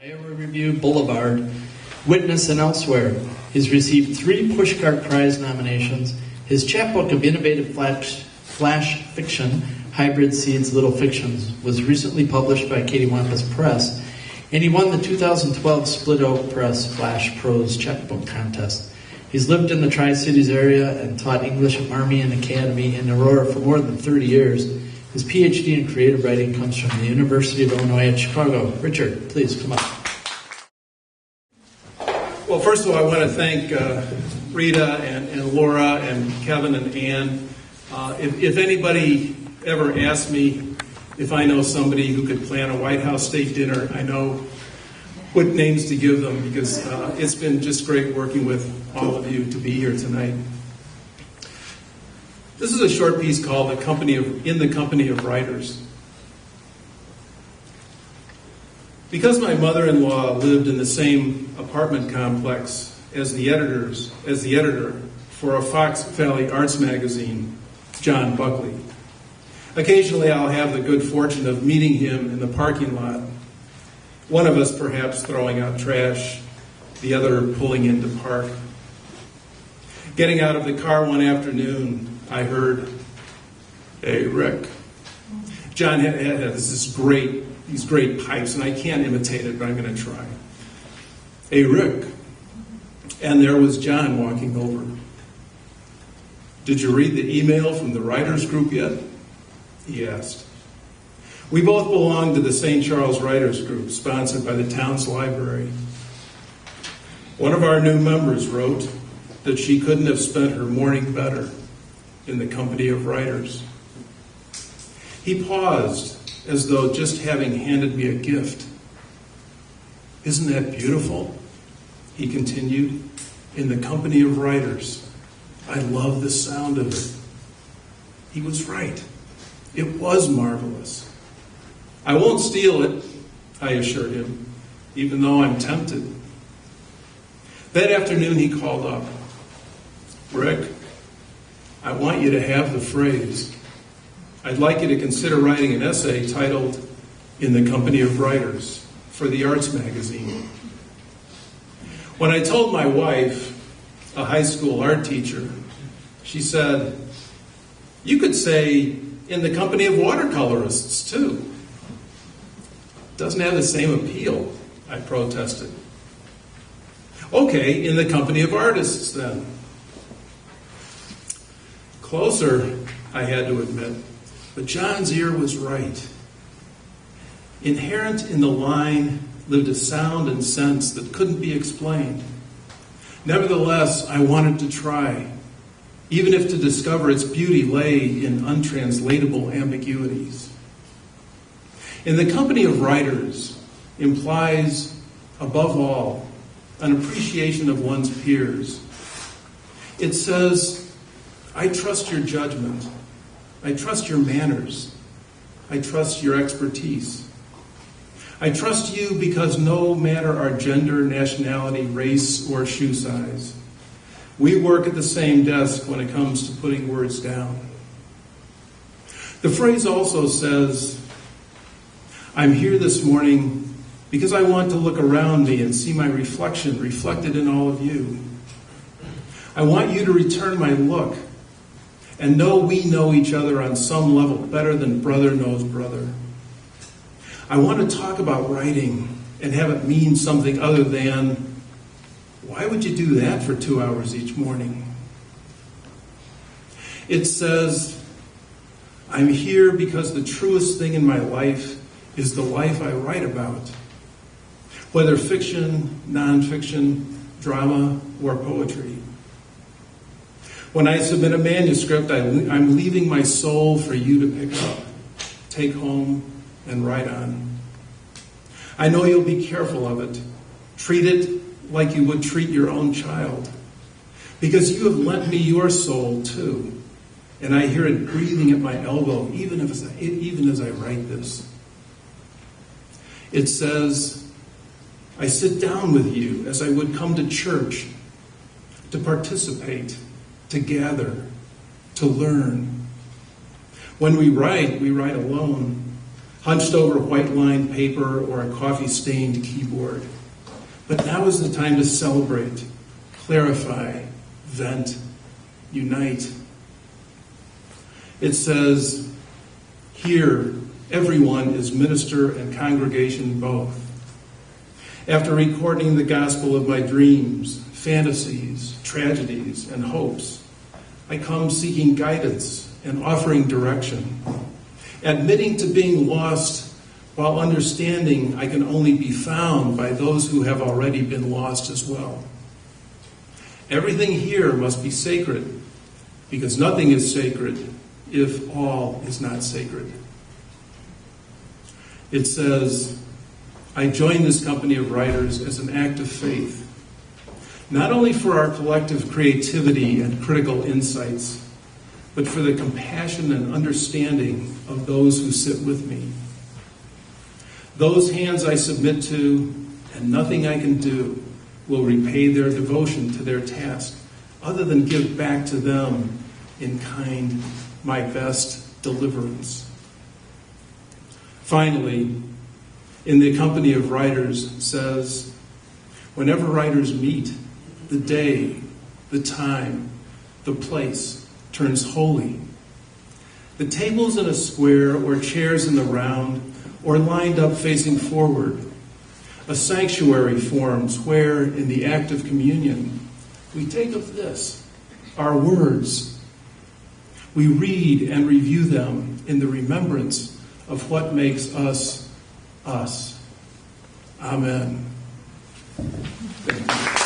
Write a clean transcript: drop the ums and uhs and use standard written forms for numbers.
Iowa Review Boulevard, Witness and Elsewhere. He's received 3 Pushcart Prize nominations. His chapbook of innovative flash fiction, Hybrid Seeds Little Fictions, was recently published by Katie Wampus Press, and he won the 2012 Split Oak Press Flash Prose Chapbook Contest. He's lived in the Tri-Cities area and taught English at Marmion Academy in Aurora for more than 30 years. His PhD in creative writing comes from the University of Illinois at Chicago. Richard, please come up. Well, first of all, I want to thank Rita and Laura and Kevin and Ann. If anybody ever asks me if I know somebody who could plan a White House state dinner, I know what names to give them, because it's been just great working with all of you to be here tonight. This is a short piece called In the Company of Writers. Because my mother-in-law lived in the same apartment complex as the editor for a Fox Valley Arts magazine, John Buckley, occasionally I'll have the good fortune of meeting him in the parking lot. One of us perhaps throwing out trash, the other pulling in to park. Getting out of the car one afternoon, I heard, "Hey, Rick." John had these great pipes, and I can't imitate it, but I'm going to try. "Hey, Rick." And there was John walking over. "Did you read the email from the writers group yet?" he asked. We both belonged to the St. Charles Writers Group, sponsored by the town's library. One of our new members wrote that she couldn't have spent her morning better in the company of writers. He paused, as though just having handed me a gift. "Isn't that beautiful?" he continued. "In the company of writers. I love the sound of it." He was right. It was marvelous. "I won't steal it," I assured him, even though I'm tempted. That afternoon he called up. "Rick, I want you to have the phrase. I'd like you to consider writing an essay titled In the Company of Writers for the Arts magazine." When I told my wife, a high school art teacher, she said, "You could say in the company of watercolorists too." "Doesn't have the same appeal," I protested. "Okay, in the company of artists then." Closer, I had to admit, but John's ear was right. Inherent in the line lived a sound and sense that couldn't be explained. Nevertheless, I wanted to try, even if to discover its beauty lay in untranslatable ambiguities. In the company of writers implies, above all, an appreciation of one's peers. It says, I trust your judgment. I trust your manners. I trust your expertise. I trust you because no matter our gender, nationality, race, or shoe size, we work at the same desk when it comes to putting words down. The phrase also says, I'm here this morning because I want to look around me and see my reflection reflected in all of you. I want you to return my look and know we know each other on some level better than brother knows brother. I want to talk about writing and have it mean something other than, why would you do that for 2 hours each morning? It says, I'm here because the truest thing in my life is the life I write about, whether fiction, nonfiction, drama, or poetry. When I submit a manuscript, I'm leaving my soul for you to pick up, take home, and write on. I know you'll be careful of it. Treat it like you would treat your own child, because you have lent me your soul too, and I hear it breathing at my elbow even as I write this. It says, I sit down with you as I would come to church, to participate, to gather, to learn. When we write alone, hunched over white-lined paper or a coffee-stained keyboard. But now is the time to celebrate, clarify, vent, unite. It says, here, everyone is minister and congregation both. After recording the gospel of my dreams, fantasies, tragedies, and hopes, I come seeking guidance and offering direction, admitting to being lost while understanding I can only be found by those who have already been lost as well. Everything here must be sacred, because nothing is sacred if all is not sacred. It says, I join this company of writers as an act of faith, not only for our collective creativity and critical insights, but for the compassion and understanding of those who sit with me. Those hands I submit to, and nothing I can do, will repay their devotion to their task, other than give back to them in kind my best deliverance. Finally, in the company of writers says, whenever writers meet, the day, the time, the place turns holy. The tables in a square or chairs in the round or lined up facing forward, a sanctuary forms where, in the act of communion, we take of this, our words. We read and review them in the remembrance of what makes us us. Amen. Thank you.